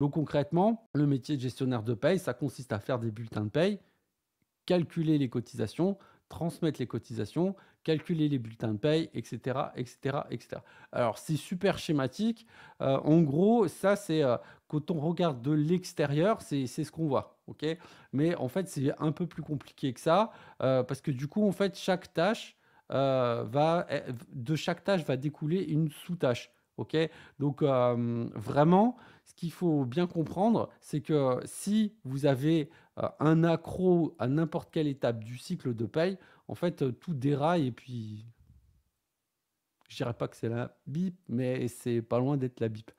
Donc concrètement, le métier de gestionnaire de paye, ça consiste à faire des bulletins de paye, calculer les cotisations, transmettre les cotisations, calculer les bulletins de paye, et cetera, et cetera, et cetera. Alors c'est super schématique. En gros, ça c'est, quand on regarde de l'extérieur, c'est ce qu'on voit, OK? Mais en fait, c'est un peu plus compliqué que ça, parce que du coup, en fait, chaque tâche, de chaque tâche va découler une sous-tâche, OK? Donc vraiment, ce qu'il faut bien comprendre, c'est que si vous avez un accro à n'importe quelle étape du cycle de paye, en fait, tout déraille et puis je dirais pas que c'est la bip, mais c'est pas loin d'être la bip.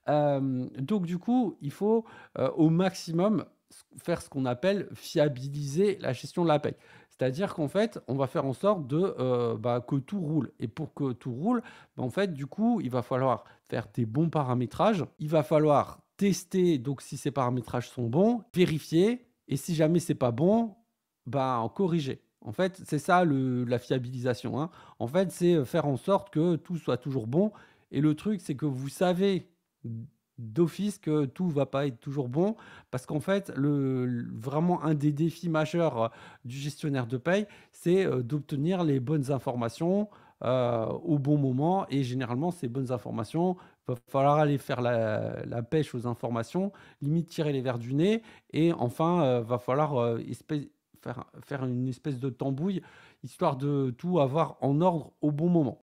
Donc du coup, il faut, au maximum faire ce qu'on appelle fiabiliser la gestion de la paye. C'est-à-dire qu'en fait, on va faire en sorte que tout roule et pour que tout roule, en fait, du coup, il va falloir faire des bons paramétrages. Il va falloir tester, donc si ces paramétrages sont bons, vérifier et si jamais c'est pas bon, en corriger. En fait, c'est ça le la fiabilisation, hein. En fait, c'est, faire en sorte que tout soit toujours bon et le truc, c'est que vous savez d'office que tout va pas être toujours bon parce qu'en fait, vraiment un des défis majeurs, du gestionnaire de paye, c'est, d'obtenir les bonnes informations, au bon moment et généralement ces bonnes informations, va falloir aller faire la pêche aux informations, limite tirer les vers du nez et enfin, va falloir, faire une espèce de tambouille, histoire de tout avoir en ordre au bon moment.